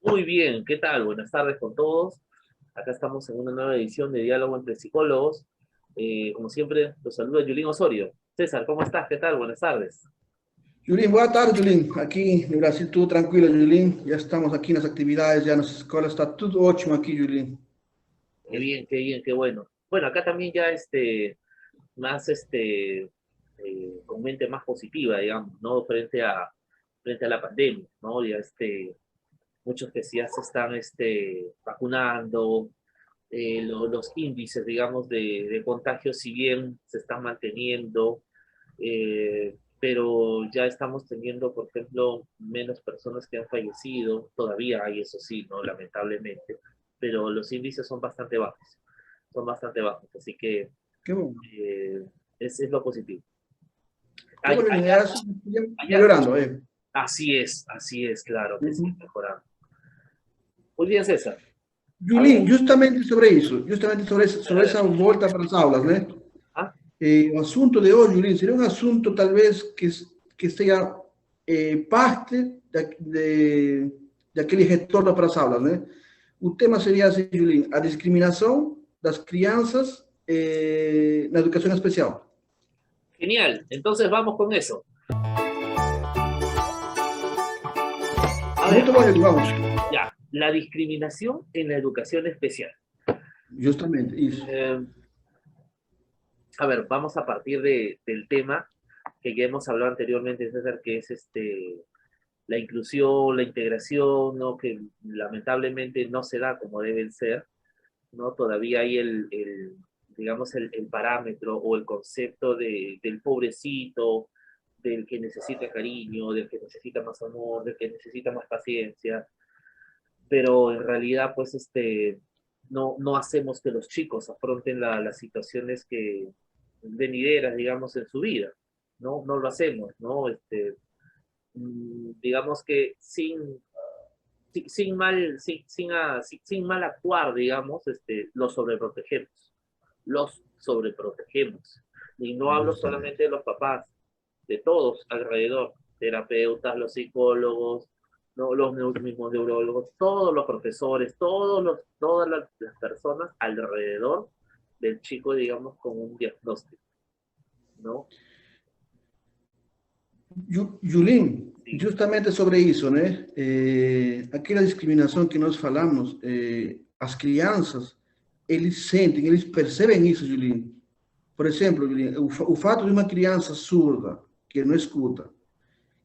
Muy bien, ¿qué tal? Buenas tardes con todos. Acá estamos en una nueva edición de Diálogo entre Psicólogos. Como siempre, los saluda Yulín Osorio. César, ¿cómo estás? ¿Qué tal? Buenas tardes. Julín, boa tarde, Julín. Aqui no Brasil tudo tranquilo, Julín. Já estamos aqui nas atividades, já nas escolas, está tudo ótimo aqui, Julín. Qué bien, qué bueno. Bueno, acá también ya más con mente más positiva, digamos, ¿no? Frente a la pandemia, ¿no? Ya muchos que ya se están vacunando, los índices, digamos, de contagio, si bien se están manteniendo, pero ya estamos teniendo, por ejemplo, menos personas que han fallecido, todavía hay eso sí, ¿no? Lamentablemente, pero los índices son bastante bajos, así que Que bom. eh, es lo positivo. Que bom, Julín. É Allá, assim, allá, melhorando, é. así es, claro que sí, Uhum. mejorando. Muy bien, César. A ver, Julín, justamente sobre essa volta para as aulas, né? ¿ah? O assunto de hoje, Julín, seria um assunto talvez que seja parte daquele retorno para as aulas, né? O tema seria assim, Julín, a discriminação das crianças na educação especial. Genial, entonces vamos con eso. A ver, Muito bom, Julín, vamos. ya, la discriminación en la educación especial. Justamente, isso. Eh, a ver, vamos a partir del tema que ya hemos hablado anteriormente, César, que es la inclusión, la integración, ¿no? Que lamentablemente no se da como deben ser, ¿no? Todavía hay digamos, el parámetro o el concepto del pobrecito, del que necesita cariño, del que necesita más amor, del que necesita más paciencia, pero en realidad, pues, no hacemos que los chicos afronten las situaciones que venideras, digamos, en su vida, ¿no? No lo hacemos, ¿no? Digamos que sin mal actuar, digamos, los sobreprotegemos. Y no hablo Justamente. solamente de los papás, de todos alrededor, terapeutas, los psicólogos, ¿no? Los mismos neurólogos, todos los profesores, todas las personas alrededor del chico, digamos, con un diagnóstico, ¿no? Julim, Sí. justamente sobre isso, né? Aquela discriminação que nós falamos, as crianças, eles sentem, eles percebem isso, Julim. Por exemplo, Julim, o fato de uma criança surda, que não escuta,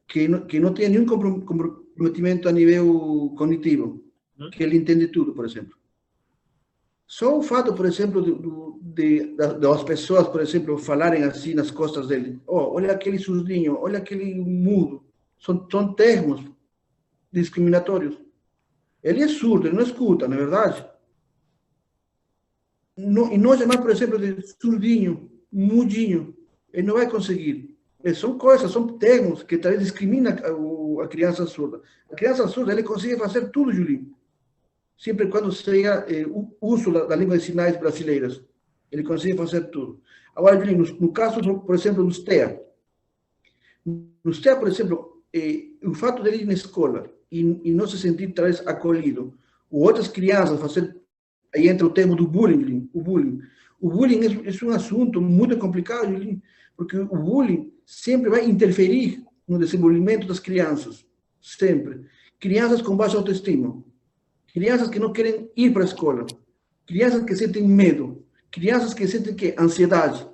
que não tem nenhum comprometimento a nível cognitivo, ¿Mm? que ele entende tudo, por exemplo. Só o fato, por exemplo, das pessoas, por exemplo, falarem assim nas costas dele, oh, olha aquele surdinho, olha aquele mudo, são termos discriminatórios. Ele é surdo, ele não escuta, não é verdade? E não chamar, por exemplo, de surdinho, mudinho, ele não vai conseguir. São coisas, são termos que talvez discriminam a criança surda. A criança surda, ele consegue fazer tudo, Julinho. Sempre quando seja o uso da língua de sinais brasileiras. Ele consegue fazer tudo. Agora, Julinho, no caso, por exemplo, dos TEA. Nos TEA, por exemplo, o fato de ele ir na escola e não se sentir, talvez, acolhido, ou outras crianças fazer. Aí entra o termo do bullying, Julinho, o bullying. O bullying é um assunto muito complicado, Julinho, porque o bullying sempre vai interferir no desenvolvimento das crianças. Sempre. Crianças com baixa autoestima. Crianças que não querem ir para a escola, crianças que sentem medo, crianças que sentem que ansiedade,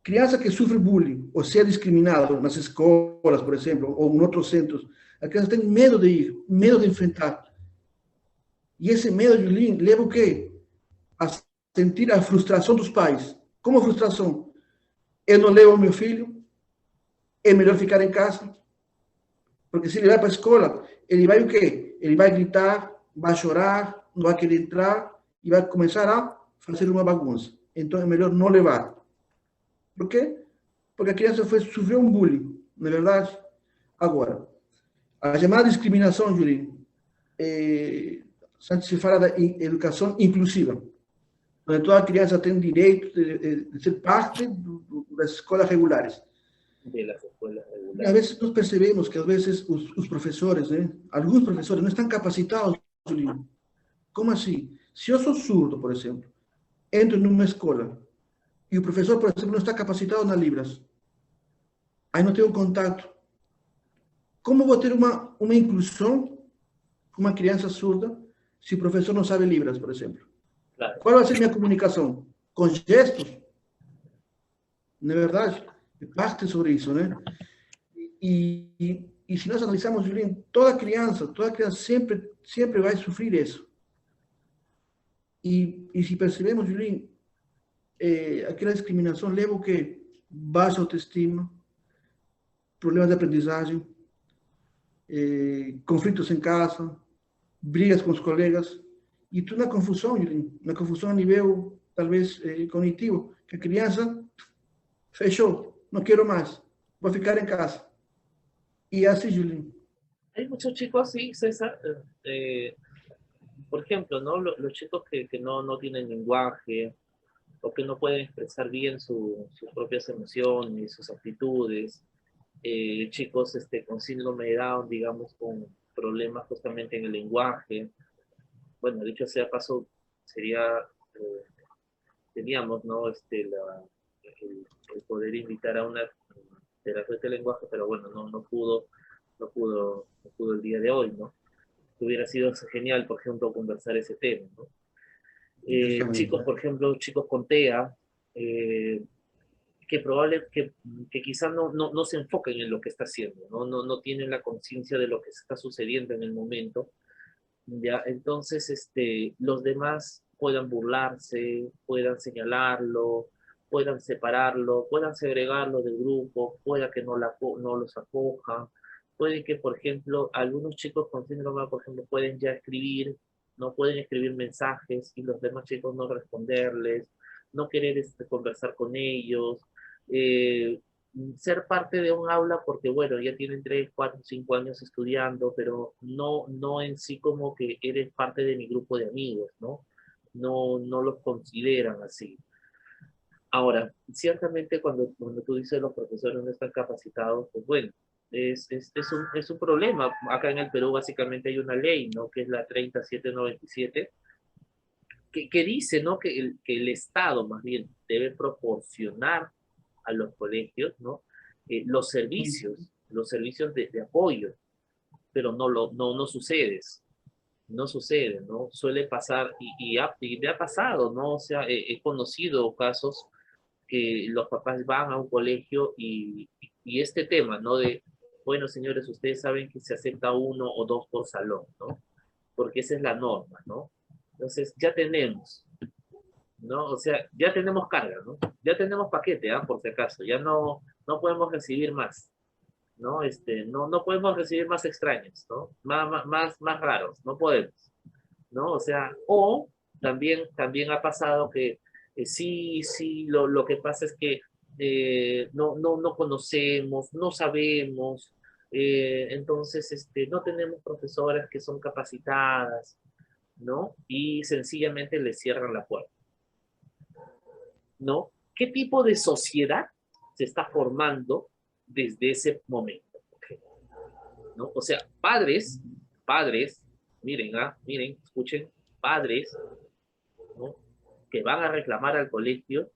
criança que sofre bullying ou ser discriminado nas escolas, por exemplo, ou em outros centros, a criança tem medo de ir, medo de enfrentar. E esse medo, Julinho, leva o quê? A sentir a frustração dos pais. Como a frustração? Eu não levo o meu filho, é melhor ficar em casa, porque se ele vai para a escola, ele vai o quê? Ele vai gritar, vai chorar, não vai querer entrar e vai começar a fazer uma bagunça. Então é melhor não levar. Por quê? Porque a criança sofreu um bullying, não é verdade? Agora, a chamada discriminação, Julinho, se fala da educação inclusiva, onde toda criança tem direito de ser parte das escolas regulares. De las escuelas regular. A veces nos percebemos que a veces os professores, alguns professores não estão capacitados, Julinho. Como assim? Se eu sou surdo, por exemplo, entro numa escola e o professor, por exemplo, não está capacitado na Libras, aí não tenho contato. Como vou ter uma inclusão com uma criança surda se o professor não sabe Libras, por exemplo? Claro. Qual vai ser minha comunicação? Com gestos? Não é verdade? Parte sobre isso, né? E se nós analisarmos, Julinho, toda criança sempre vai sofrer isso. E se percebemos, Julinho, aquela discriminação leva o quê? Baixa autoestima, problemas de aprendizagem, conflitos em casa, brigas com os colegas, e tudo na confusão, Julinho, na confusão a nível, talvez, cognitivo, que a criança fechou, não quero mais, vou ficar em casa. Y así, Julián. Hay muchos chicos así, César, por ejemplo, ¿no? Los chicos que no tienen lenguaje o que no pueden expresar bien sus propias emociones, sus actitudes, chicos con síndrome de Down, digamos, con problemas justamente en el lenguaje. Bueno, dicho sea paso, sería, teníamos, ¿no? El poder invitar a una terapeuta de lenguaje, pero bueno, no pudo el día de hoy, ¿no? Hubiera sido genial, por ejemplo, conversar ese tema, ¿no? Chicos, por ejemplo, chicos con TEA, que quizás no se enfoquen en lo que está haciendo, no tienen la conciencia de lo que está sucediendo en el momento, ¿ya? Entonces, los demás puedan burlarse, puedan señalarlo, puedan separarlo, puedan segregarlo del grupo, pueda que no los acojan, puede que, por ejemplo, algunos chicos con síndrome, por ejemplo, pueden ya escribir, no pueden escribir mensajes y los demás chicos no responderles, no querer conversar con ellos, eh, ser parte de un aula porque, bueno, ya tienen 3, 4, 5 años estudiando, pero no en sí como que eres parte de mi grupo de amigos, ¿no? No los consideran así. Ahora, ciertamente cuando tú dices los profesores no están capacitados, pues bueno, es un problema. Acá en el Perú básicamente hay una ley, ¿no? Que es la 3797, que dice, ¿no? Que el Estado más bien debe proporcionar a los colegios, ¿no? Los servicios de apoyo, pero no sucede. No sucede, ¿no? Suele pasar, y me ha pasado, ¿no? O sea, he conocido casos que los papás van a un colegio y este tema, ¿no? De, bueno, señores, ustedes saben que se acepta 1 o 2 por salón, ¿no? Porque esa es la norma, ¿no? Entonces, ya tenemos, ¿no? O sea, ya tenemos carga, ¿no? Ya tenemos paquete, ¿ah? Por si acaso, ya no podemos recibir más, ¿no? No podemos recibir más extraños, ¿no? Más raros, no podemos, ¿no? O sea, o también ha pasado que sí, lo que pasa es que no conocemos, no sabemos, entonces no tenemos profesoras que son capacitadas, ¿no? Y sencillamente les cierran la puerta, ¿no? ¿Qué tipo de sociedad se está formando desde ese momento? ¿No? O sea, padres, miren, escuchen, padres, ¿no? Que van a reclamar al colegio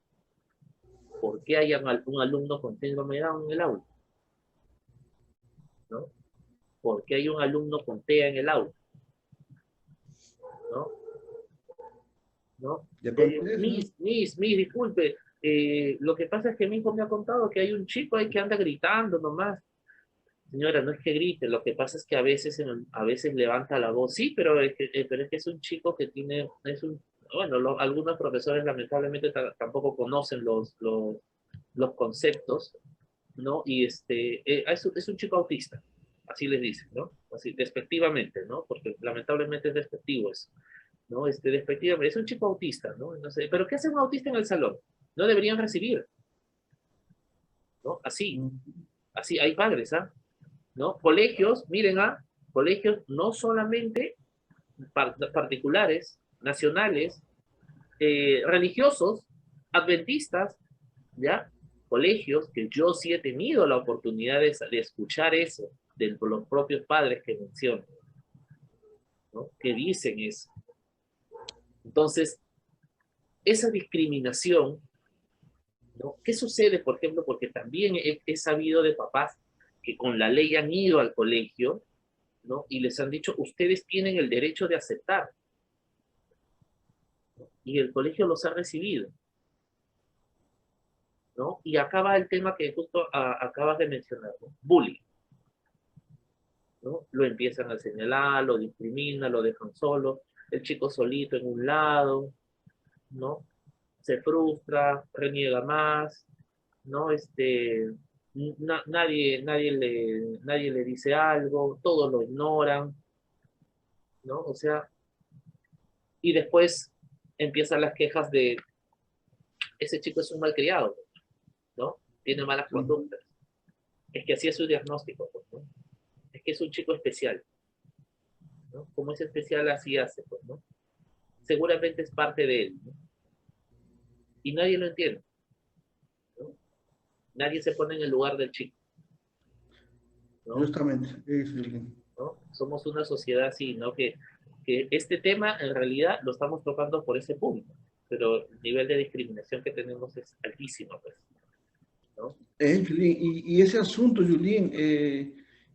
por qué hay un alumno con síndrome de Down en el aula, ¿no? ¿Por qué hay un alumno con TEA en el aula? ¿No? ¿No? Disculpe, lo que pasa es que mi hijo me ha contado que hay un chico ahí que anda gritando nomás. Señora, no es que grite, lo que pasa es que a veces levanta la voz, sí, pero es que es un chico que tiene, bueno, algunos profesores lamentablemente tampoco conocen los conceptos, ¿no? Y es un chico autista, así les dicen, ¿no? Así, despectivamente, ¿no? Porque lamentablemente es despectivo eso, ¿no? Despectivamente, es un chico autista, ¿no? Entonces, ¿pero qué hace un autista en el salón? No deberían recibir, ¿no? Así, hay padres, ¿ah? ¿No? Colegios, miren, colegios no solamente particulares, nacionales, religiosos, adventistas, ¿ya? colegios que yo sí he tenido la oportunidad de escuchar eso de los propios padres que mencionan, ¿no? Que dicen eso. Entonces, esa discriminación, ¿no? ¿Qué sucede, por ejemplo? Porque también he sabido de papás que con la ley han ido al colegio, ¿no? Y les han dicho, ustedes tienen el derecho de aceptar. Y el colegio los ha recibido, ¿no? Y acaba el tema que justo acabas de mencionar, ¿no? Bullying, ¿no? Lo empiezan a señalar, lo discriminan, lo dejan solo, el chico solito en un lado, ¿no? Se frustra, reniega más, ¿no? Nadie le dice algo, todos lo ignoran, ¿no? O sea, y después empiezan las quejas de ese chico es un malcriado, ¿no? Tiene malas Sí. conductas. Es que así es su diagnóstico, pues, ¿no? Es que es un chico especial, ¿no? Como es especial, así hace, pues, ¿no? Seguramente es parte de él, ¿no? Y nadie lo entiende, ¿no? Nadie se pone en el lugar del chico, ¿no? Justamente, eso, Julián. ¿No? Somos una sociedad así, ¿no? Que este tema en realidad lo estamos tocando por ese punto, pero el nivel de discriminación que tenemos es altísimo, pues, ¿no? Julián, y ese asunto, Julián,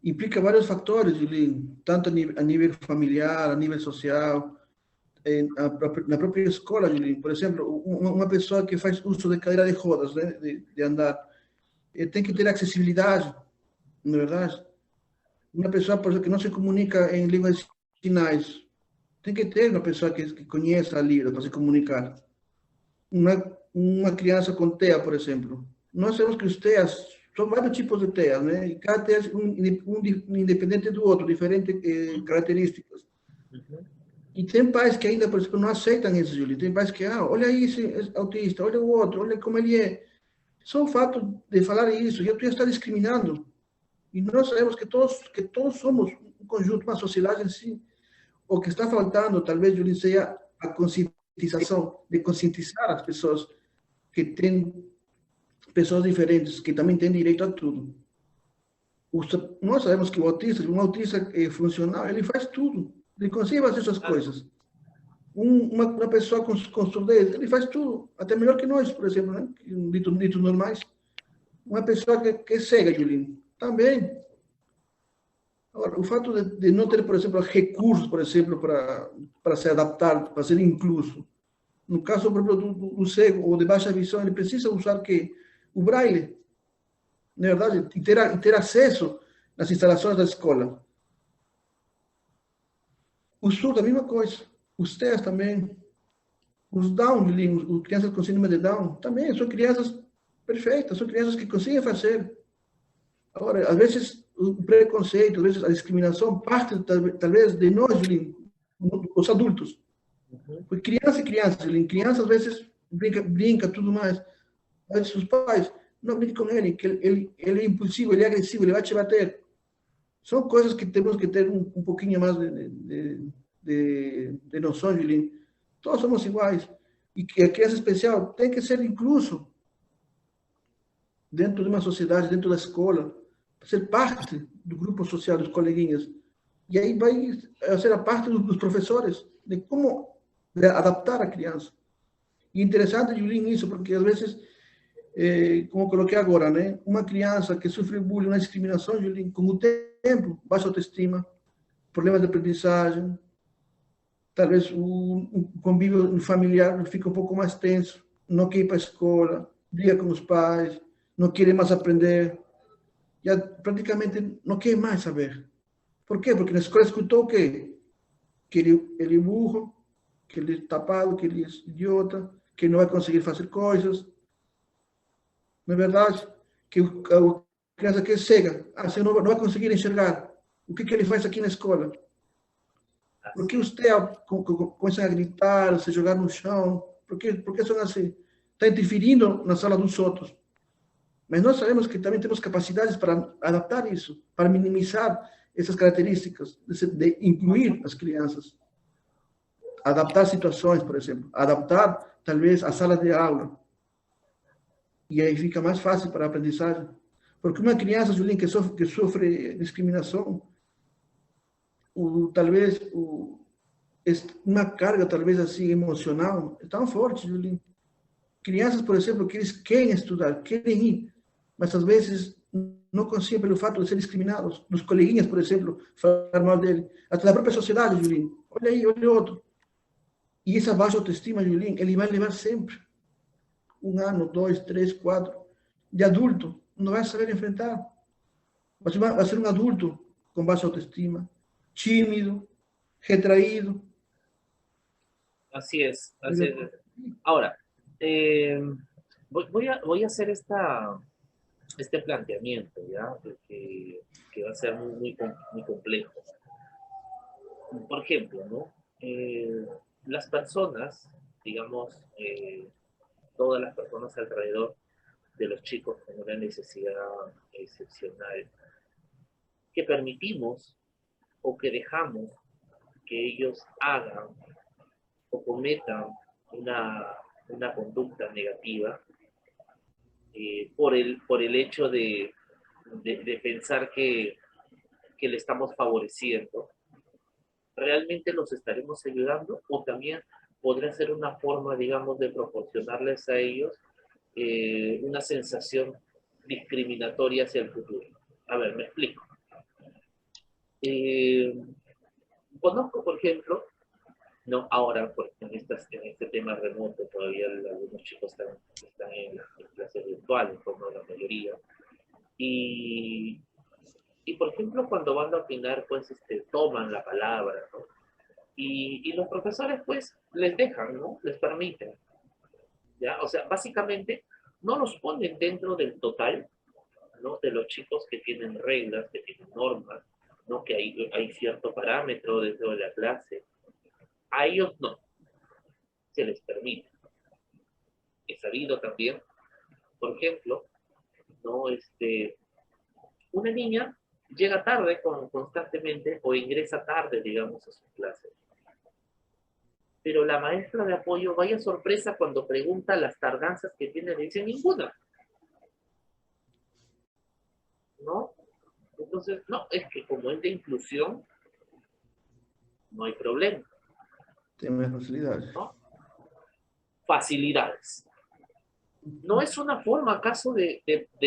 implica vários fatores, Julián, tanto a nível familiar, a nível social, na própria escola, Julián. Por exemplo, uma pessoa que faz uso de cadeira de rodas, né, de andar, tem que ter acessibilidade, não é verdade? Uma pessoa, por exemplo, que não se comunica em línguas de sinais, tem que ter uma pessoa que conheça a língua para se comunicar. Uma criança com TEA, por exemplo. Nós sabemos que os TEAs são vários tipos de TEA, né? E cada TEA é independente do outro, diferentes características. Ujú. E tem pais que ainda, por exemplo, não aceitam isso, Júlio. Tem pais que, olha aí esse autista, olha o outro, olha como ele é. Só o fato de falar isso, já tu já está discriminando. E nós sabemos que todos somos um conjunto, uma sociedade em si. O que está faltando, talvez, Júlio, seja a conscientização, de conscientizar as pessoas que têm pessoas diferentes, que também têm direito a tudo. Nós sabemos que um autista funcional, ele faz tudo. Ele consegue fazer essas coisas. Uma pessoa com surdez, ele faz tudo, até melhor que nós, por exemplo, né? Ditos normais. Uma pessoa que é cega, Julinho, também. Agora, o fato de não ter, por exemplo, recursos, por exemplo, para se adaptar, para ser incluso. No caso, por exemplo, do cego ou de baixa visão, ele precisa usar o braille, na verdade, e ter acesso nas instalações da escola. Os surdos, a mesma coisa. Os TEAs também. Os Down, as crianças com síndrome de Down, também são crianças perfeitas, são crianças que conseguem fazer. Agora, às vezes, o preconceito, às vezes a discriminação parte, talvez, de nós, os adultos. Porque criança às vezes brinca, tudo mais. Às vezes os pais, não brinque com ele, que ele é impulsivo, ele é agressivo, ele vai te bater. São coisas que temos que ter um pouquinho mais de noção, Julinho. Todos somos iguais. E que a criança especial tem que ser incluso dentro de uma sociedade, dentro da escola, ser parte do grupo social dos coleguinhas. E aí vai ser a parte dos professores, de como adaptar a criança. E interessante, Julinho, isso, porque às vezes, como eu coloquei agora, né? Uma criança que sofre bullying, uma discriminação, Julinho, com o tempo, baixa autoestima, problemas de aprendizagem, talvez o convívio familiar fica um pouco mais tenso, não quer ir para a escola, briga com os pais, não quer mais aprender, já praticamente não quer mais saber. Por quê? Porque na escola escutou o quê? Que ele é burro, que ele é tapado, que ele é idiota, que não vai conseguir fazer coisas. Não é verdade? Que a criança que é cega, você não vai conseguir enxergar. O que ele faz aqui na escola? Por que os TEA começam a gritar, se jogar no chão? Por que são assim? Está interferindo na sala dos outros. Mas nós sabemos que também temos capacidades para adaptar isso, para minimizar essas características, de incluir as crianças. Adaptar situações, por exemplo. Adaptar, talvez, a sala de aula. E aí fica mais fácil para a aprendizagem. Porque uma criança, Julinho, que sofre discriminação, talvez uma carga, talvez assim, emocional, é tão forte, Julinho. Crianças, por exemplo, que eles querem estudar, querem ir, mas às vezes não conseguem pelo fato de ser discriminados. Dos coleguinhas, por exemplo, falar mal dele. Até da própria sociedade, Julinho. Olha aí, olha o outro. E essa baixa autoestima, Julinho, ele vai levar sempre. 1 ano, 2, 3, 4. De adulto, não vai saber enfrentar. Vai ser um adulto com baixa autoestima, tímido, retraído. Así es, así es. Ahora, eh, voy a hacer este planteamiento, ¿ya? Que va a ser muy complejo. Por ejemplo, ¿no? Las personas, digamos, todas las personas alrededor de los chicos con una necesidad excepcional, que permitimos o que dejamos que ellos hagan o cometan una conducta negativa por el hecho de pensar que le estamos favoreciendo, ¿realmente los estaremos ayudando? O también podría ser una forma, digamos, de proporcionarles a ellos una sensación discriminatoria hacia el futuro. A ver, me explico. Eh, Conozco, por ejemplo, no ahora, pues, en este tema remoto, todavía algunos chicos están en clases virtuales, como la mayoría. Y, y, por ejemplo, cuando van a opinar, pues toman la palabra, ¿no? Y los profesores, pues, les dejan, ¿no? Les permiten, ¿ya? O sea, básicamente, no los ponen dentro del total, ¿no? De los chicos que tienen reglas, que tienen normas, ¿no? Que hay cierto parámetro dentro de la clase. A ellos no, se les permite. He sabido también, por ejemplo, ¿no? Una niña llega tarde constantemente o ingresa tarde, digamos, a sus clases. Pero la maestra de apoyo, vaya sorpresa cuando pregunta las tardanzas que tiene, le dice ninguna, ¿no? Entonces, no, es que como es de inclusión, no hay problema. Tiene facilidades. ¿No? Facilidades. ¿No es una forma acaso de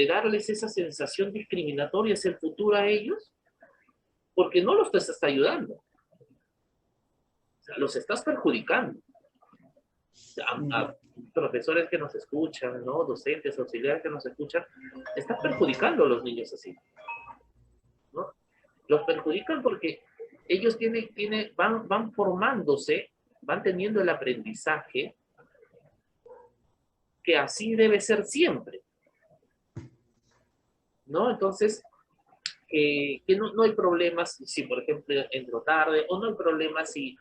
darles esa sensación discriminatoria hacia el futuro a ellos? Porque no los estás ayudando. O sea, los estás perjudicando. A profesores que nos escuchan, ¿no? Docentes, auxiliares que nos escuchan, están perjudicando a los niños así, ¿no? Los perjudican porque ellos van formándose, van teniendo el aprendizaje que así debe ser siempre, ¿no? Entonces, que no hay problemas si, por ejemplo, entro tarde, o no hay problemas si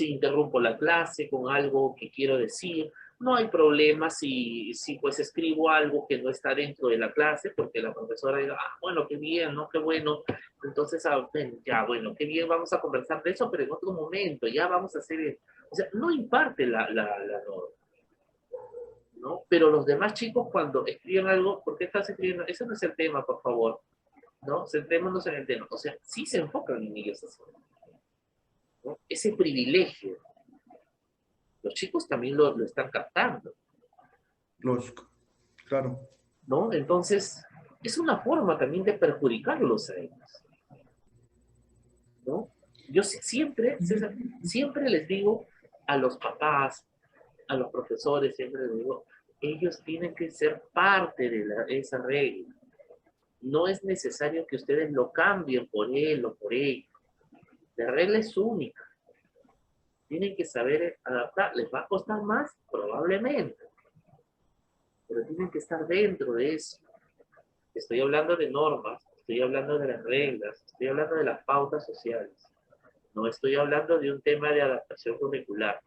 interrumpo la clase con algo que quiero decir, no hay problema si pues escribo algo que no está dentro de la clase, porque la profesora diga, bueno, qué bien, ¿no? Qué bueno. Entonces, ya, bueno, qué bien, vamos a conversar de eso, pero en otro momento, ya vamos a hacer, o sea, no imparte la norma, ¿no? Pero los demás chicos cuando escriben algo, ¿por qué estás escribiendo? Ese no es el tema, por favor, ¿no? Centrémonos en el tema. O sea, sí se enfocan en ellos así, ¿no? Ese privilegio. Los chicos también lo están captando. Lógico, claro. ¿No? Entonces, es una forma también de perjudicarlos a ellos, ¿no? Yo siempre, César, siempre les digo a los papás, a los profesores, siempre les digo, ellos tienen que ser parte de esa regla. No es necesario que ustedes lo cambien por él o por ella. La regla es única. Tienen que saber adaptar. ¿Les va a costar más? Probablemente. Pero tienen que estar dentro de eso. Estoy hablando de normas, estoy hablando de las reglas, estoy hablando de las pautas sociales. No estoy hablando de un tema de adaptación curricular,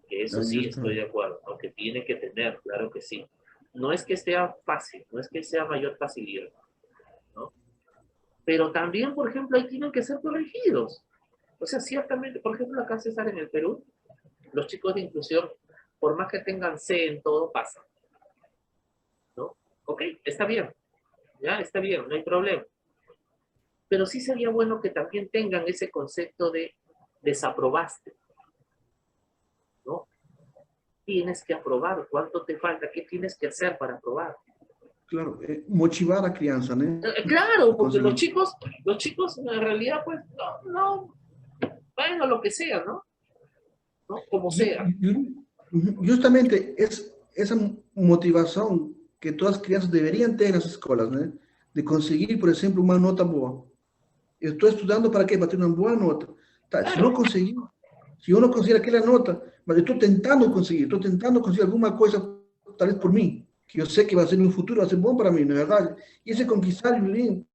que eso sí estoy de acuerdo, ¿no? Que tiene que tener, claro que sí. No es que sea fácil, no es que sea mayor facilidad, ¿no? Pero también, por ejemplo, ahí tienen que ser corregidos. O sea, ciertamente, por ejemplo, acá César en el Perú, los chicos de inclusión, por más que tengan C en todo, pasan, ¿no? Ok, está bien, ya está bien, no hay problema. Pero sí sería bueno que también tengan ese concepto de desaprobaste, ¿no? Tienes que aprobar, ¿cuánto te falta? ¿Qué tienes que hacer para aprobar? Claro, motivar a criança, né? Claro, A porque conseguir. los chicos en realidad, pues, no, bueno, lo que sea, ¿no? ¿No? Como sea. Justamente essa motivação que todas as crianças deveriam ter nas escolas, né? De conseguir, por exemplo, uma nota boa. Eu estou estudando para quê? Para ter uma boa nota. Tá, se não Claro, conseguir, se eu não conseguir aquela nota, mas eu estou tentando conseguir alguma coisa, talvez por mim, que eu sei que vai ser no futuro, vai ser bom para mim, não é verdade? E esse conquistar, Julinho,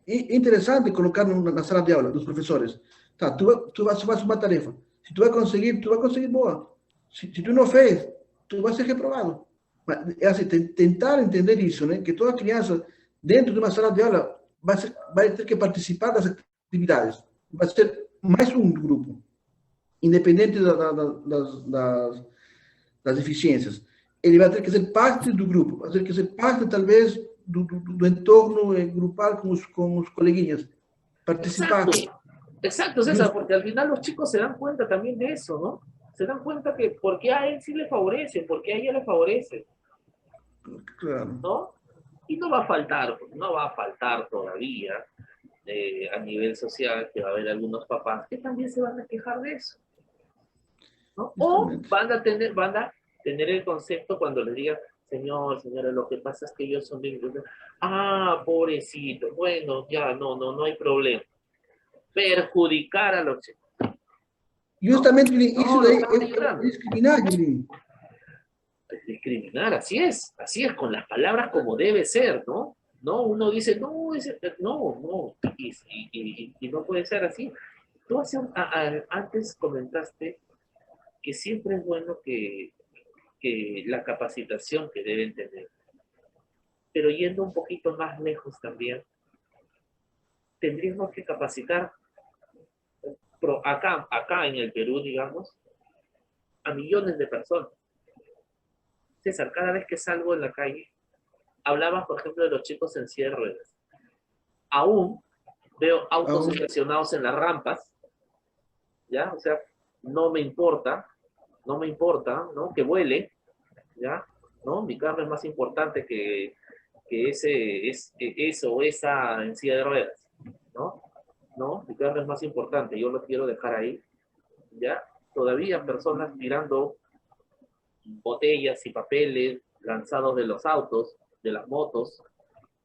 é interessante colocar na sala de aula dos professores. Tá, tu faz uma tarefa. Se tu vai conseguir boa. Se tu não fez, tu vai ser reprovado. Mas é assim, tentar entender isso, né? Que toda criança, dentro de uma sala de aula, vai ter que participar das atividades. Vai ser mais um grupo, independente das deficiências. Ele vai ter que ser parte do grupo, vai ter que ser parte, talvez, do entorno grupal com os coleguinhas. Participar. exacto, exacto, César, Just, porque al final los chicos se dan cuenta también de eso, ¿no? Se dan cuenta que porque a él sí le favorece, porque a ella le favorece, claro. ¿no? Y no va a faltar todavía a nivel social que va a haber algunos papás que también se van a quejar de eso, ¿no? O Justamente. van a tener el concepto cuando les digan, señor, señora, lo que pasa es que ellos son de inclusión. Ah, pobrecito, bueno, ya, no hay problema. Perjudicar a los chicos, ¿no? Justamente, isso No, lo daí están é ayudando. discriminar, Julinho. Discriminar, así es, con las palabras como debe ser, ¿no? No, uno dice, no, no, y no puede ser así. Tú antes comentaste que siempre es bueno que la capacitación que deben tener, pero yendo un poquito más lejos también, tendríamos que capacitar acá en el Perú, digamos, a millones de personas. César, cada vez que salgo en la calle, hablabas, por ejemplo, de los chicos en silla de ruedas. Aún veo autos Ao, estacionados en las rampas, ¿ya? O sea, no me importa, ¿no? Que vuele, ¿ya? ¿No? Mi carro es más importante que eso o esa en silla de ruedas, ¿no? ¿No? Mi carro es más importante, yo lo quiero dejar ahí, ¿ya? Todavía personas tirando botellas y papeles lanzados de los autos, de las motos,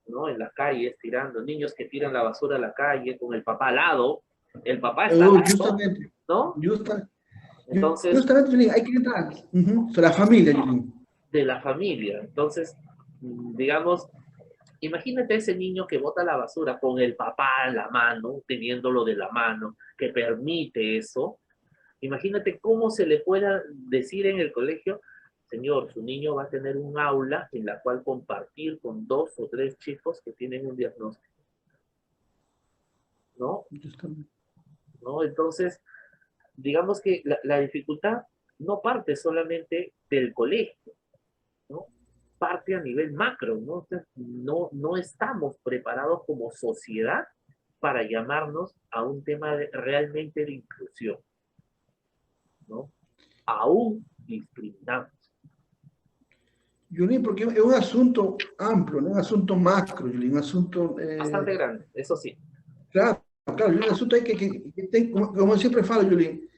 ¿no? En las calles, tirando, niños que tiran la basura a la calle con el papá al lado, el papá está al lado, justamente, ¿no? justa, Entonces, justamente, Julinho, hay que entrar. Sobre a família, Julinho. de la familia. Entonces, digamos, imagínate ese niño que bota la basura con el papá en la mano, teniéndolo de la mano, que permite eso. Imagínate cómo se le pueda decir en el colegio, señor, su niño va a tener un aula en la cual compartir con 2 o 3 chicos que tienen un diagnóstico, ¿no? Justamente. ¿No? Entonces, digamos que la dificultad no parte solamente del colegio, ¿no? Parte a nivel macro, ¿no? Entonces, no estamos preparados como sociedad para llamarnos a un tema realmente de inclusión, ¿no? Aún discriminamos. Julinho, porque é um assunto amplo, né? Um assunto macro, Julinho, um assunto... Bastante grande, eso sí. claro, claro, Julinho, um assunto aí que tem, como eu sempre falo, Julinho,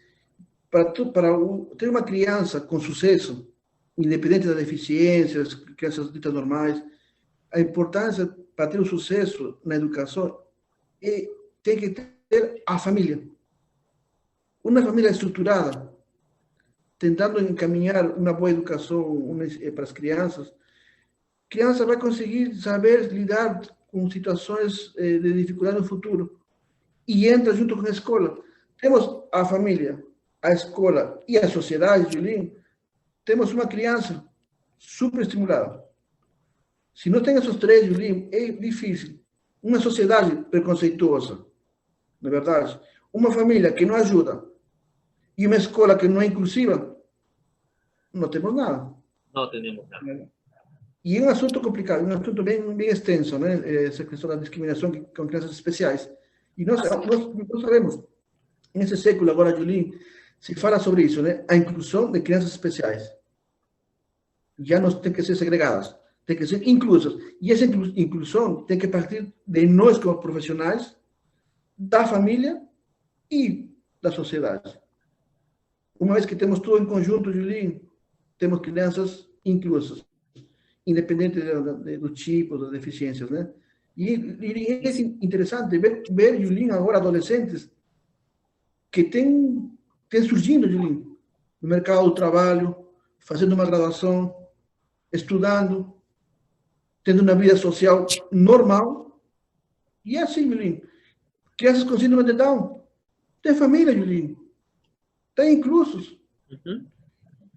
ter uma criança com sucesso, independente das deficiências, crianças ditas normais, a importância para ter o sucesso na educação tem que ter a família. Uma família estruturada, tentando encaminhar uma boa educação para as crianças, a criança vai conseguir saber lidar com situações de dificuldade no futuro e entra junto com a escola. Temos a família, a escola e a sociedade, Julinho, temos uma criança super estimulada. Se não tem esses três, Julinho, é difícil. Uma sociedade preconceituosa, na verdade. Uma família que não ajuda e uma escola que não é inclusiva, não temos nada. No tenemos nada. Y es un asunto complicado, un asunto bien, bien extenso, ¿no? Esa cuestión de la discriminación con clases especiales. Y nós, Así es. nós sabemos, nesse século agora, Julien, se fala sobre isso, né? A inclusão de crianças especiais. Já não tem que ser segregadas, tem que ser inclusas. E essa inclusão tem que partir de nós como profissionais, da família e da sociedade. Uma vez que temos tudo em conjunto, Julien, temos crianças inclusas, independente do tipo, das deficiências, né? E é interessante ver, Julien, agora adolescentes que tem surgindo, Julien, no mercado do trabalho, fazendo uma graduação, estudando, tendo uma vida social normal. E é assim, Julien. Crianças com síndrome de Down. Tem família, Julien. Tem inclusos.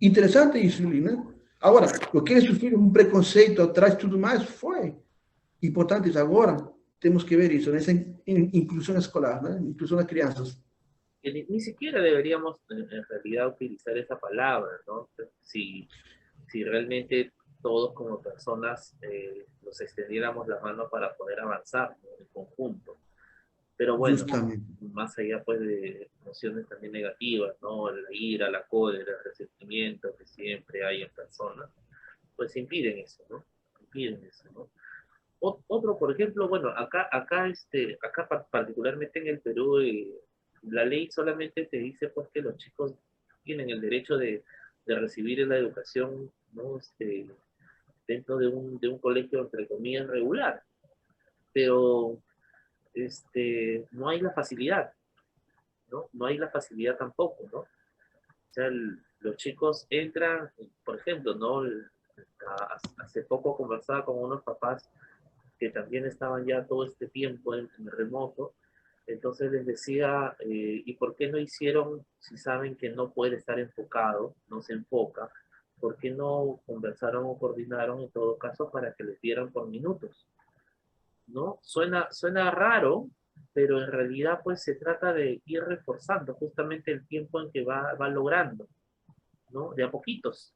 Interessante isso, Julien, né? Agora, o que eles sofreram um preconceito atrás e tudo mais, foi importante. Agora, temos que ver isso, nessa inclusão escolar, né? Inclusão das crianças. Ni siquiera deberíamos en realidad utilizar esa palabra, ¿no? Si realmente todos como personas nos extendiéramos la mano para poder avanzar, ¿no? En conjunto. Pero bueno, justamente, más allá pues de emociones también negativas, ¿no? La ira, la cólera, el resentimiento que siempre hay en personas, pues impiden eso, ¿no? Impiden eso, ¿no? Otro, por ejemplo, bueno, acá particularmente en el Perú, la ley solamente te dice pues que los chicos tienen el derecho de recibir la educación, ¿no? Dentro de un colegio, entre comillas, regular, pero no hay la facilidad, ¿no? No hay la facilidad tampoco, ¿no? O sea, los chicos entran, por ejemplo, ¿no? Hace poco conversaba con unos papás que también estaban ya todo este tiempo en remoto, entonces les decía, ¿y por qué no hicieron, si saben que no puede estar enfocado, no se enfoca, por qué no conversaron o coordinaron en todo caso para que les dieran por minutos? ¿No? Suena raro, pero en realidad pues se trata de ir reforzando justamente el tiempo en que va logrando, ¿no? De a poquitos,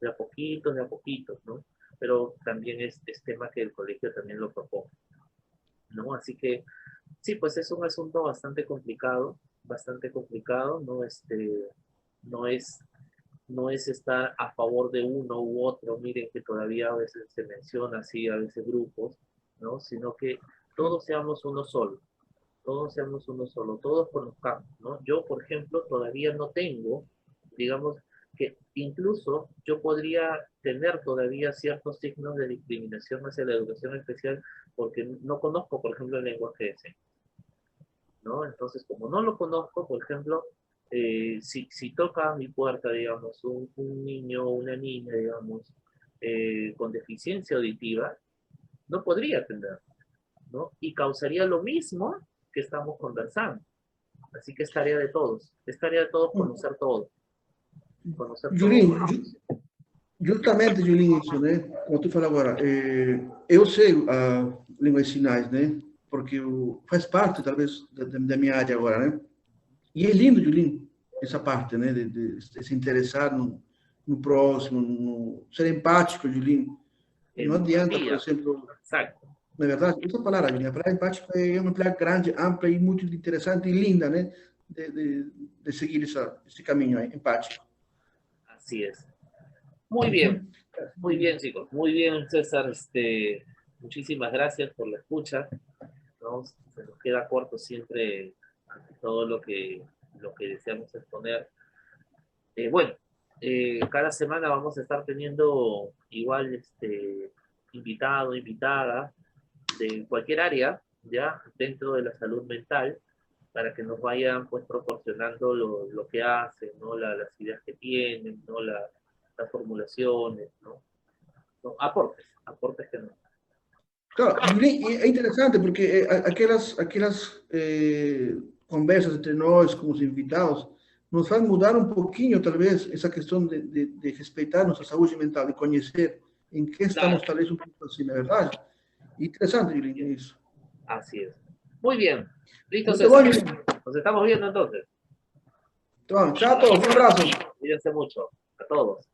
de a poquitos, de a poquitos, ¿no? Pero también es tema que el colegio también lo propone, ¿no? Así que sí, pues es un asunto bastante complicado, ¿no? No es, no es estar a favor de uno u otro, miren que todavía a veces se menciona así, a veces grupos, ¿no? Sino que todos seamos uno solo, todos conozcamos, ¿no? Yo, por ejemplo, todavía no tengo, digamos, que incluso yo podría tener todavía ciertos signos de discriminación hacia la educación especial porque no conozco, por ejemplo, el lenguaje de señas, ¿no? Entonces, como no lo conozco, por ejemplo, si toca a mi puerta, digamos, un niño o una niña, digamos, con deficiencia auditiva, no podría atender, ¿no? Y causaría lo mismo que estamos conversando. Así que es tarea de todos, conocer todo. Conocer Julien, todo. justamente, Julien, isso, né? Como tu falou agora, eu sei a língua de sinais, né? Porque faz parte, talvez, da minha área agora, né? E é lindo, Julien, essa parte, né? De se interessar no próximo, ser empático, Julien. Não adianta, por exemplo... Exacto. Na verdade, essa palavra, Julien, a palavra empática é uma palavra grande, ampla e muito interessante e linda, né? De seguir esse caminho aí, empático. Así es. Muy bien, chicos. Muy bien, César. Muchísimas gracias por la escucha, ¿no? Se nos queda corto siempre todo lo que deseamos exponer. Bueno, cada semana vamos a estar teniendo igual invitado, invitada de cualquier área, ya dentro de la salud mental, para que nos vayan pues proporcionando lo que hacen, ¿no? Las ideas que tienen, ¿no? Las formulaciones, ¿no? No, aportes que no. Claro, é interessante porque aquelas conversas entre nós, com os invitados, nos faz mudar um pouquinho, talvez, essa questão de respeitar nossa saúde mental, de conhecer em que estamos, claro, talvez, um pouco assim, na verdade. Interessante, Julien, isso. Así es. Muy bien. Listo, César. Bueno, nos estamos viendo entonces. Chao a todos, un abrazo. Cuídense mucho. A todos.